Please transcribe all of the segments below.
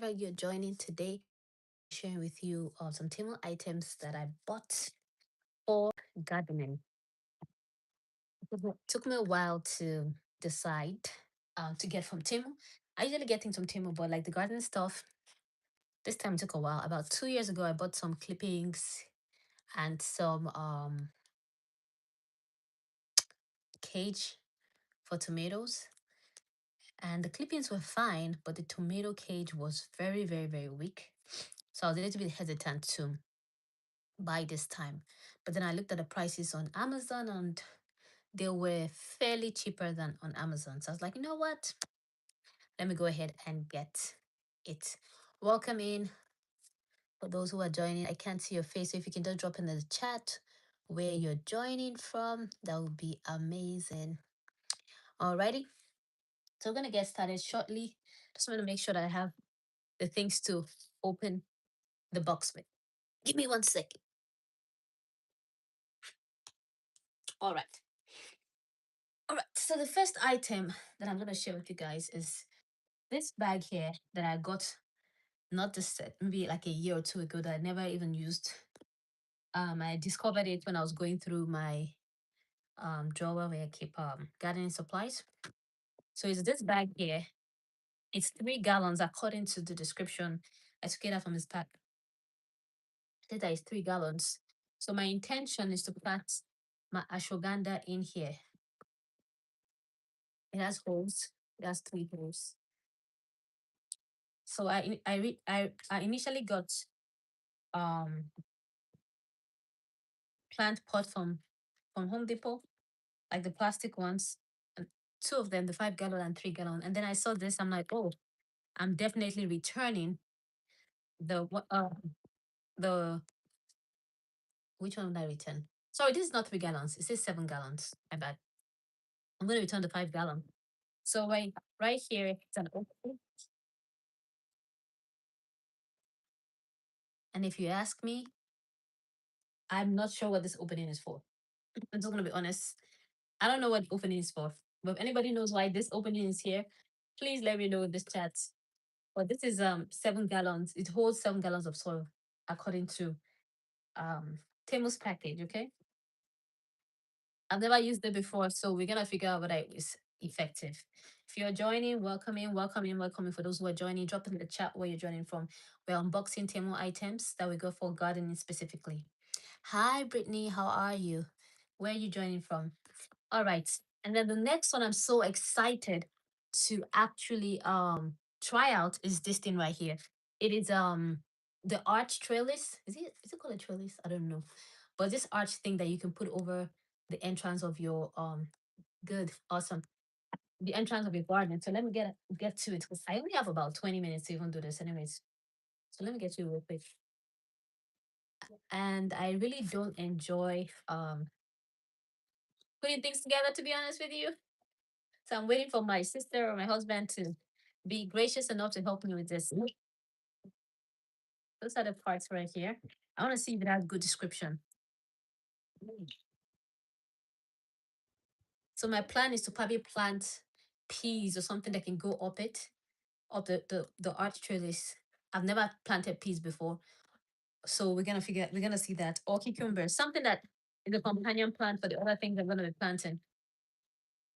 wherever you're joining today, sharing with you some TEMU items that I bought for gardening. Took me a while to decide to get from TEMU. I usually get things from TEMU, but like the garden stuff, this time it took a while. About 2 years ago, I bought some clippings and some cage for tomatoes. And the clippings were fine, but the tomato cage was very, very, very weak. So I was a little bit hesitant to buy this time. But then I looked at the prices on Amazon and they were fairly cheaper than on Amazon. So I was like, you know what? Let me go ahead and get it. Welcome in for those who are joining. I can't see your face, so if you can just drop in the chat where you're joining from, that would be amazing. Alrighty. So we're gonna get started shortly. Just want to make sure that I have the things to open the box with. Give me 1 second. All right. All right. So the first item that I'm gonna share with you guys is this bag here that I got not this set, maybe like a year or two ago that I never even used. I discovered it when I was going through my drawer where I keep gardening supplies. So it's this bag here. It's 3 gallons according to the description. I took it out from this pack. It says that it's 3 gallons. So my intention is to plant my ashwagandha in here. It has holes. It has 3 holes. So I initially got um plant pot from Home Depot, like the plastic ones, and two of them, the 5 gallon and 3 gallon. And then I saw this, I'm like, oh, I'm definitely returning the which one would I return? Sorry, this is not 3 gallons. It says 7 gallons. My bad. I'm gonna return the 5 gallon. So right here, it's an opening. And if you ask me, I'm not sure what this opening is for. I'm just gonna be honest. I don't know what opening is for. But if anybody knows why this opening is here, please let me know in this chat. But this is 7 gallons. It holds 7 gallons of soil according to Temu's package. Okay, I've never used it before, so we're gonna figure out whether it is effective. If you're joining, welcome in, welcome in, welcome in. For those who are joining, drop in the chat where you're joining from. We're unboxing Temu items that we go for gardening specifically. Hi, Brittany, how are you? Where are you joining from? All right. And then the next one I'm so excited to actually try out is this thing right here. It is the arch trellis. Is it called a trellis? I don't know. But this arch thing that you can put over the entrance of your good, awesome. The entrance of your garden. So let me get to it because I only have about 20 minutes to even do this anyways. So let me get to it real quick. And I really don't enjoy putting things together, to be honest with you. So I'm waiting for my sister or my husband to be gracious enough to help me with this. Those are the parts right here. I want to see if it has good description. So my plan is to probably plant peas or something that can go up it, up the arch trellis. I've never planted peas before. So we're gonna see that. Or cucumbers, something that is a companion plant for the other things I'm gonna be planting.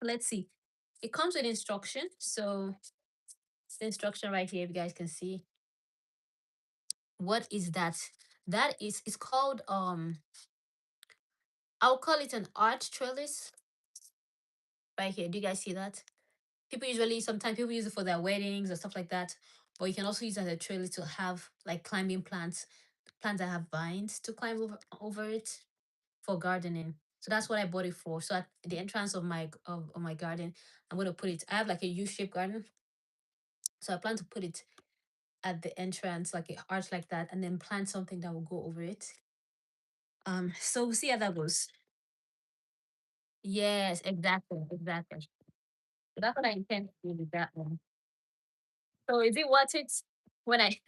Let's see. It comes with instruction. So it's the instruction right here, if you guys can see. What is that? That is it's called I'll call it an arch trellis right here. Do you guys see that? People usually sometimes people use it for their weddings or stuff like that. But you can also use it as a trellis to have like climbing plants, plants that have vines to climb over it for gardening. So that's what I bought it for. So at the entrance of my garden, I'm gonna put it. I have like a U-shaped garden. So I plan to put it at the entrance, like an arch like that, and then plant something that will go over it. So we'll see how that goes. Yes, exactly, exactly. So that's what I intend to do with that one. So is it worth it when I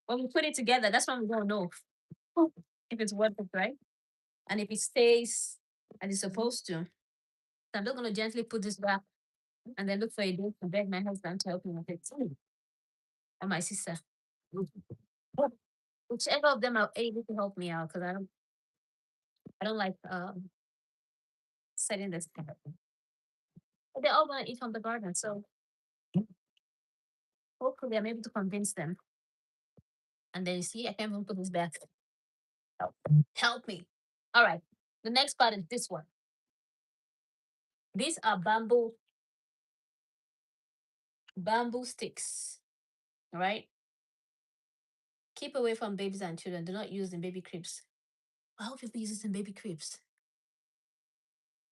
when we put it together? That's when we gonna know if it's worth it, right? And if it stays as it's supposed to. So I'm just gonna gently put this back and then look for a day to beg my husband to help me with it. Or my sister. Whichever of them are able to help me out, because I don't like setting this kind of thing. But they all want to eat from the garden, so hopefully I'm able to convince them. And then you see, I can't even put this back. Help, help me. All right. The next part is this one. These are bamboo sticks. All right. Keep away from babies and children. Do not use in baby cribs. I hope people use this in baby cribs,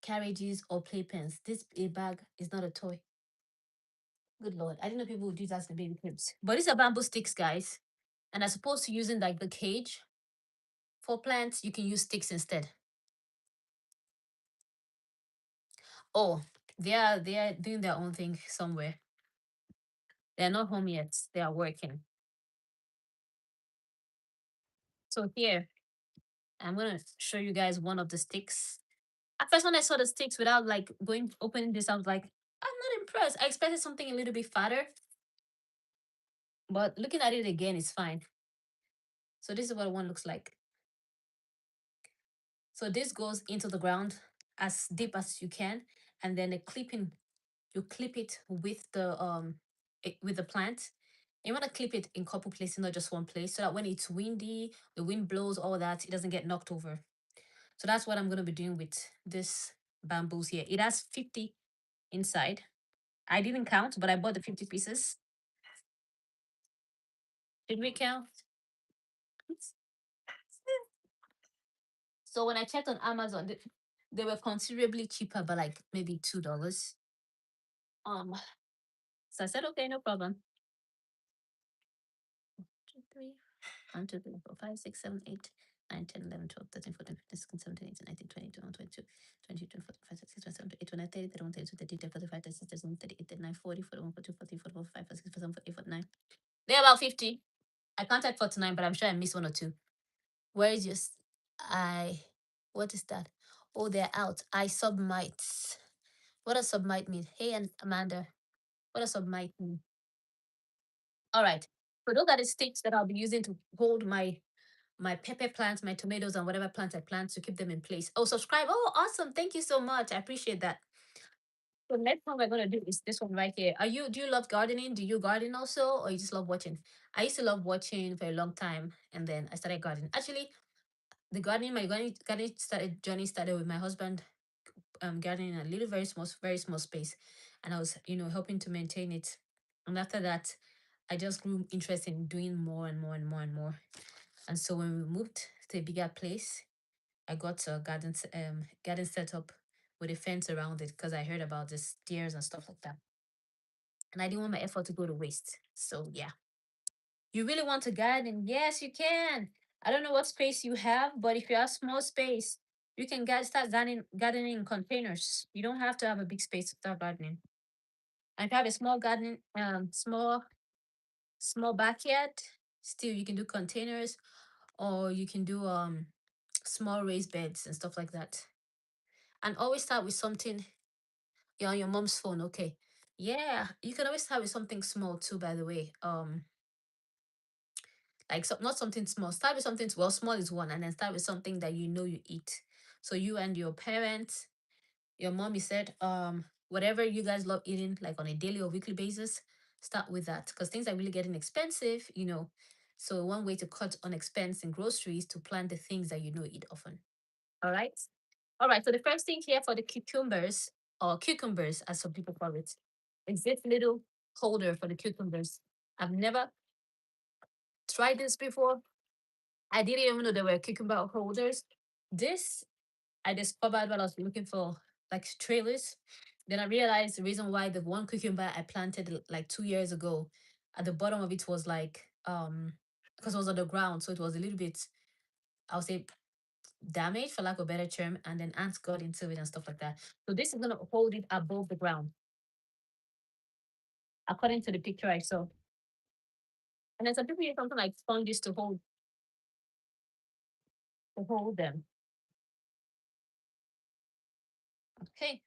carriages, or playpens. This a bag is not a toy. Good lord. I didn't know people would use that in baby cribs. But these are bamboo sticks, guys. And as opposed to using like the cage for plants, you can use sticks instead. Oh, they are doing their own thing somewhere. They're not home yet. They are working. So here, I'm gonna show you guys one of the sticks. At first, when I saw the sticks without like going opening this, I was like, I'm not impressed. I expected something a little bit fatter, but looking at it again, it's fine. So this is what one looks like. So this goes into the ground as deep as you can, and then the clipping, you clip it with with the plant. You want to clip it in couple places, not just one place, so that when it's windy, the wind blows, all that, it doesn't get knocked over. So that's what I'm gonna be doing with this bamboos here. It has 50 inside. I didn't count, but I bought the 50 pieces. Did we count? So when I checked on Amazon, they were considerably cheaper, but like maybe $2. Um, so I said, okay, no problem. 2, 3, 1, 2, 3, 4, 5, 6, 7, 8, 9, 10, 11, 12, 13, 14, 15, 16, 17, 18, 19, 20, 21, 22, 22, 24, 25, 26, 27, 28, 29, 30, 31, 32, 33, 34, 35, 36, 37, 38, 39, 40, 41, 42, 43, 44, 45, 46, 47, 48, 49. They're about 50. I counted 49, but I'm sure I missed one or two. Where is your I what is that? Oh, they're out. I submites. What does submite mean? Hey, and Amanda, what does submite mean? All right. So those are the sticks that I'll be using to hold my pepper plants, my tomatoes, and whatever plants I plant to keep them in place. Oh, subscribe. Oh, awesome. Thank you so much. I appreciate that. So next one we're gonna do is this one right here. Do you love gardening? Do you garden also, or you just love watching? I used to love watching for a long time, and then I started gardening. Actually, the gardening, my gardening journey started with my husband gardening in a little very small space, and I was helping to maintain it. And after that, I just grew interested in doing more and more and more and more. And so when we moved to a bigger place, I got a garden set up with a fence around it because I heard about the stairs and stuff like that, and I didn't want my effort to go to waste. So yeah, you really want to garden? Yes, you can. I don't know what space you have, but if you have small space, you can start gardening in containers. You don't have to have a big space to start gardening. And if you have a small garden, small backyard, still you can do containers, or you can do small raised beds and stuff like that. And always start with something. You're on your mom's phone, okay? Yeah, you can always start with something small too. By the way, like not something small. Start with something small is one, and then start with something that you eat. So you and your parents, your mom, you said, whatever you guys love eating, like on a daily or weekly basis, start with that because things are really getting expensive. So one way to cut on expense in groceries to plant the things that eat often. All right. All right. So the first thing here for the cucumbers, or cucumbers as some people call it, is this little holder for the cucumbers. I've never tried this before. I didn't even know there were cucumber holders. This I discovered while I was looking for like trailers. Then I realized the reason why the one cucumber I planted like 2 years ago, at the bottom of it was like because it was on the ground, so it was a little bit, I would say, damaged for lack of a better term, and then ants got into it and stuff like that. So this is gonna hold it above the ground, according to the picture I saw. And then some people use something like sponges to hold them. Okay,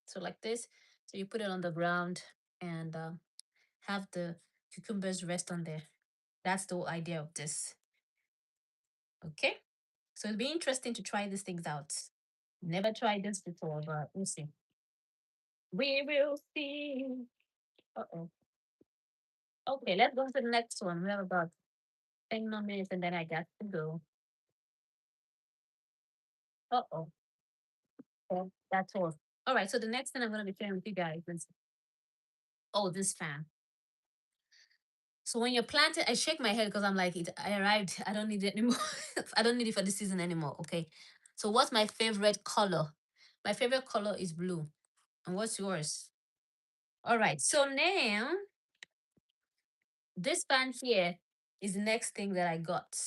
so like this. So you put it on the ground and have the cucumbers rest on there. That's the whole idea of this. Okay. So it'll be interesting to try these things out. Never tried this before, but we'll see. We will see. Uh-oh. Okay, let's go to the next one. We have about 10 more minutes and then I got to go. Uh-oh. Oh, that's all. All right, so the next thing I'm going to be sharing with you guys is, oh, this fan. So when you're planting, I shake my head because I'm like, I arrived. I don't need it anymore. I don't need it for this season anymore. Okay. So what's my favorite color? My favorite color is blue. And what's yours? All right. So now this fan here is the next thing that I got.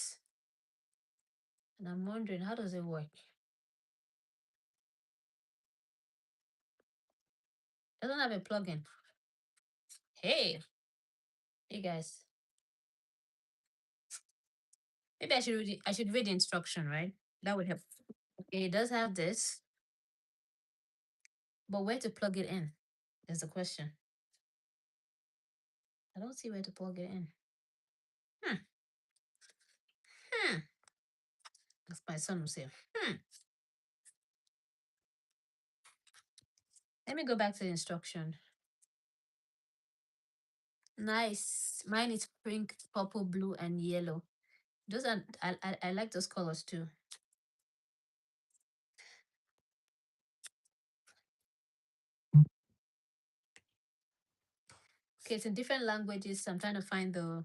And I'm wondering, how does it work? It doesn't have a plug-in. Hey, hey guys. Maybe I should read the instruction, right? That would help. Okay, it does have this, but where to plug it in is the question. I don't see where to plug it in. Hmm. Hmm. That's my son will say. Hmm. Let me go back to the instruction. Nice. Mine is pink, purple, blue, and yellow. Those are I like those colors too. Okay, it's in different languages. So I'm trying to find the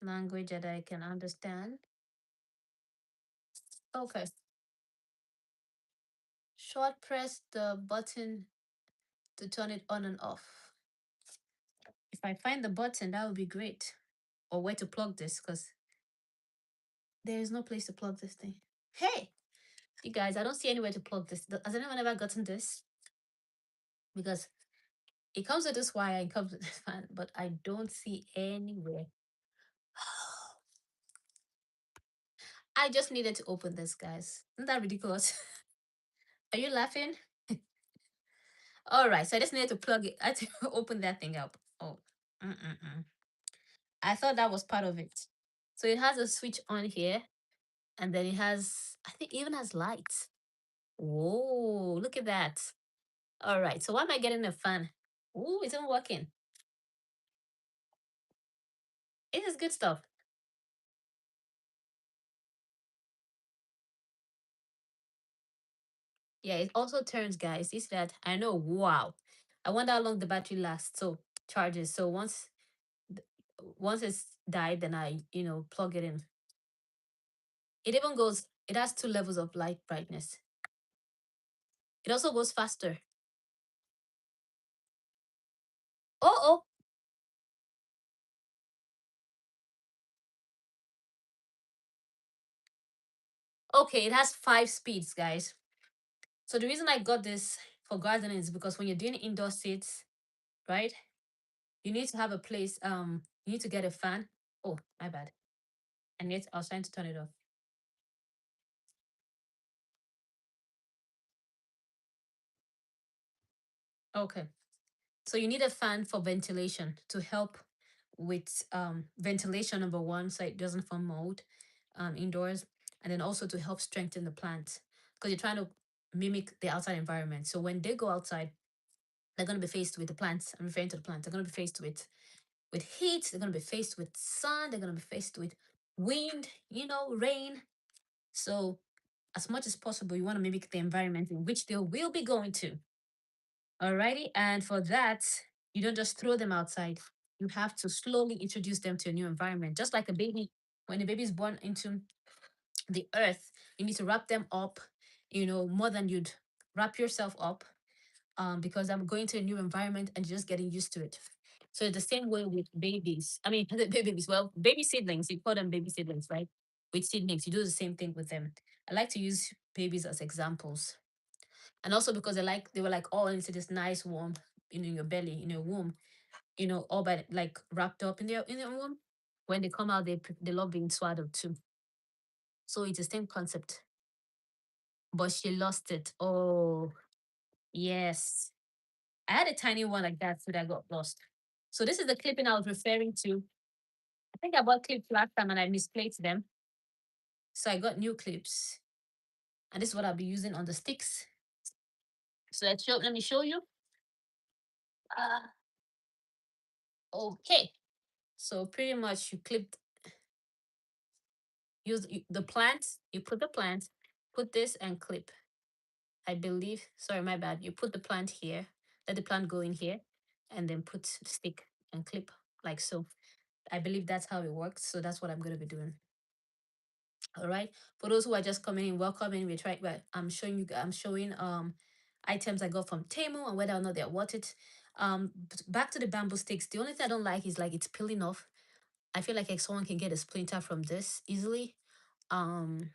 language that I can understand. Okay. Short press the button to turn it on and off. If I find the button, that would be great. Or where to plug this, because there is no place to plug this thing. Hey, you guys, I don't see anywhere to plug this. Has anyone ever gotten this? Because it comes with this wire, it comes with this fan, but I don't see anywhere. I just needed to open this, guys. Isn't that ridiculous? Are you laughing? All right, so I just needed to plug it. I had to open that thing up. Oh, mm-mm-mm. I thought that was part of it. So it has a switch on here, and then it has, I think, it even has lights. Whoa, look at that. All right, so why am I getting a fan? Ooh, it's not working. It is good stuff. Yeah, it also turns, guys. Is that I know. Wow, I wonder how long the battery lasts. So charges. So th- once it's died, then I plug it in. It even goes. It has two levels of light brightness. It also goes faster. Oh, oh, okay. It has 5 speeds, guys. So the reason I got this for gardening is because when you're doing indoor seeds, right? You need to have a place. You need to get a fan. Oh, my bad. And yet I was trying to turn it off. Okay. So you need a fan for ventilation to help with ventilation number one, so it doesn't form mold indoors, and then also to help strengthen the plant because you're trying to mimic the outside environment. So when they go outside, they're going to be faced with the plants. I'm referring to the plants. They're going to be faced with heat. They're going to be faced with sun. They're going to be faced with wind. Rain. So as much as possible, you want to mimic the environment in which they will be going to. Alrighty. And for that, you don't just throw them outside. You have to slowly introduce them to a new environment. Just like a baby, when a baby is born into the earth, you need to wrap them up, more than you'd wrap yourself up, because I'm going to a new environment and just getting used to it. So it's the same way with babies. I mean, babies, well, baby seedlings, you call them baby seedlings, right? With seedlings, you do the same thing with them. I like to use babies as examples, and also because they were like all into this nice warm in your belly, in your womb, all by like wrapped up in their womb. When they come out, they love being swaddled too. So it's the same concept, but she lost it. Oh yes, I had a tiny one like that, so that got lost. So this is the clipping I was referring to. I think I bought clips last time and I misplaced them. So I got new clips. And this is what I'll be using on the sticks. So let me show you. Uh, okay. So pretty much you clip, the plant, you put the plant, put this and clip. I believe, sorry, my bad. You put the plant here, let the plant go in here, and then put stick and clip like so. I believe that's how it works. So that's what I'm going to be doing. All right. For those who are just coming in, welcome in. We're trying, but I'm showing items I got from TEMU and whether or not they're worth it. Back to the bamboo sticks. The only thing I don't like is like it's peeling off. I feel like someone can get a splinter from this easily. Um,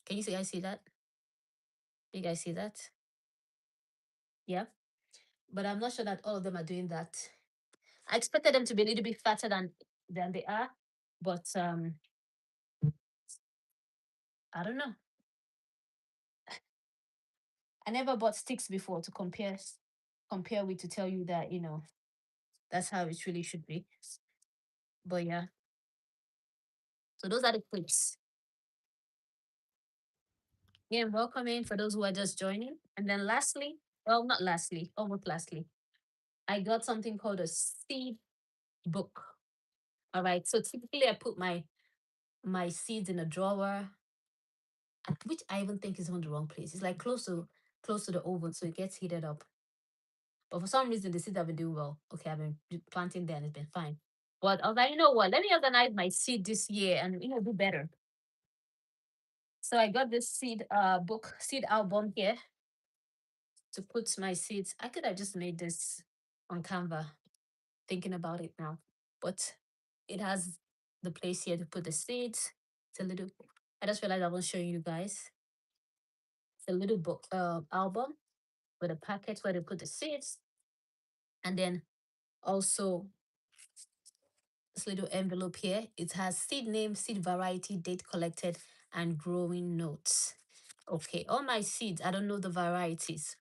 can you see? I see that. You guys see that? Yeah. But I'm not sure that all of them are doing that. I expected them to be a little bit fatter than they are, but I don't know. I never bought sticks before to compare with to tell you that that's how it really should be. But yeah, so those are the clips. Yeah, welcome in for those who are just joining. And then lastly, well, not lastly, almost lastly, I got something called a seed book. All right. So typically I put my seeds in a drawer, which I even think is on the wrong place. It's like close to the oven, so it gets heated up. But for some reason, the seeds have been doing well. Okay, I've been planting there and it's been fine. But I was like, you know what? Let me organize my seed this year and do better. So I got this seed album here to put my seeds. I could have just made this on Canva, thinking about it now. But it has the place here to put the seeds. It's a little I just realized I was showing you guys. It's a little book album with a packet where they put the seeds. And then also this little envelope here. It has seed name, seed variety, date collected, and growing notes. Okay, all my seeds, I don't know the varieties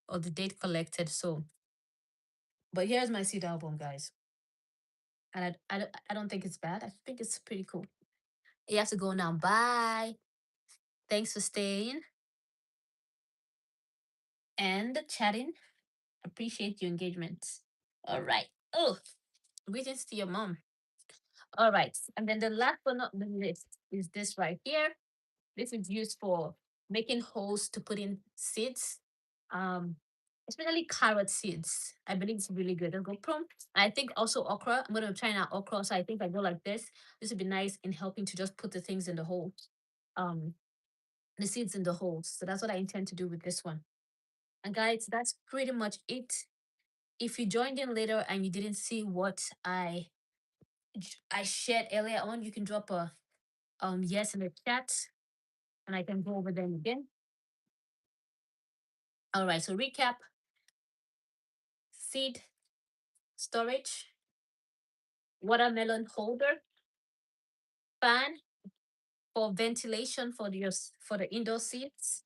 or the date collected. So, but here's my seed album, guys. And I don't think it's bad. I think it's pretty cool. You have to go now. Bye. Thanks for staying and chatting. Appreciate your engagement. All right. Oh, greetings to your mom. All right. And then the last but not the least is this right here. This is used for making holes to put in seeds, um, especially carrot seeds. I believe it's really good. I'll go prom. I think also okra. I'm gonna try out okra. So I think I go like this. This would be nice in helping to just put the things in the holes, um, the seeds in the holes. So that's what I intend to do with this one. And guys, that's pretty much it. If you joined in later and you didn't see what I shared earlier on, you can drop a yes in the chat and I can go over them again. All right, so recap: seed storage, watermelon holder, fan for ventilation for the indoor seeds,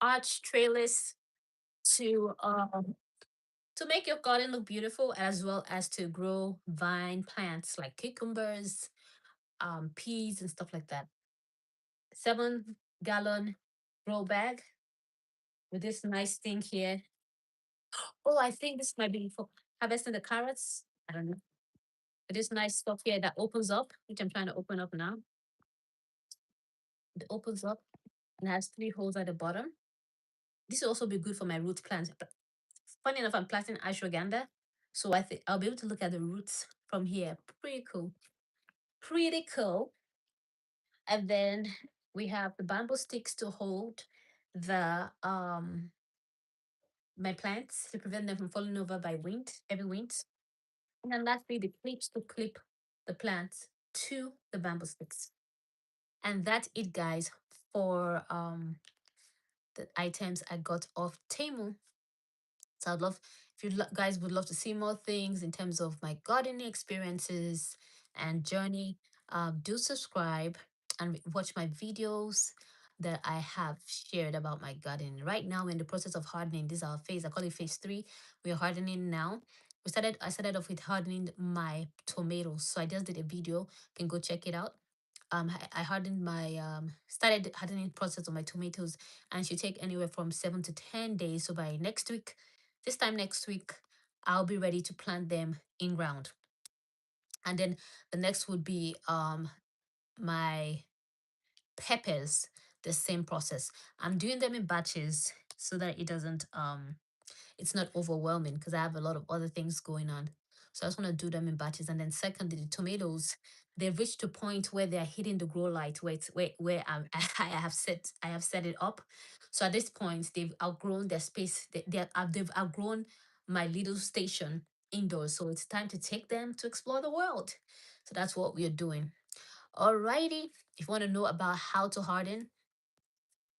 arch trellis to make your garden look beautiful, as well as to grow vine plants like cucumbers, peas, and stuff like that. 7-gallon grow bag with this nice thing here. Oh, I think this might be for harvesting the carrots. I don't know. But this nice stuff here that opens up, which I'm trying to open up now. It opens up and has 3 holes at the bottom. This will also be good for my root plants. But funny enough, I'm planting ashwagandha. So I think I'll be able to look at the roots from here. Pretty cool. Pretty cool. And then we have the bamboo sticks to hold the my plants to prevent them from falling over by heavy winds. And then lastly, the clips to clip the plants to the bamboo sticks. And that's it, guys, for the items I got off Temu. So I'd love if you guys would love to see more things in terms of my gardening experiences and journey. Do subscribe and watch my videos that I have shared about my gardening. Right now, we're in the process of hardening. This is our phase. I call it phase 3. We're hardening now. I started off with hardening my tomatoes. So I just did a video. You can go check it out. I hardened my started hardening process of my tomatoes, and it should take anywhere from 7 to 10 days. So by next week, this time next week, I'll be ready to plant them in ground. And then the next would be my peppers, the same process. I'm doing them in batches so that it's not overwhelming because I have a lot of other things going on. So I just want to do them in batches. And then secondly, the tomatoes, they've reached a point where they're hitting the grow light where I have set it up. So at this point, they've outgrown their space. They've outgrown my little station indoors. So it's time to take them to explore the world. So that's what we are doing. Alrighty. If you want to know about how to harden,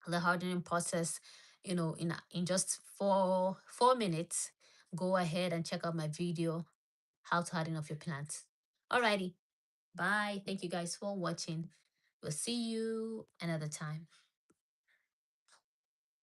the hardening process, in just 4 minutes, go ahead and check out my video, how to harden off your plants. Alrighty. Bye. Thank you guys for watching. We'll see you another time.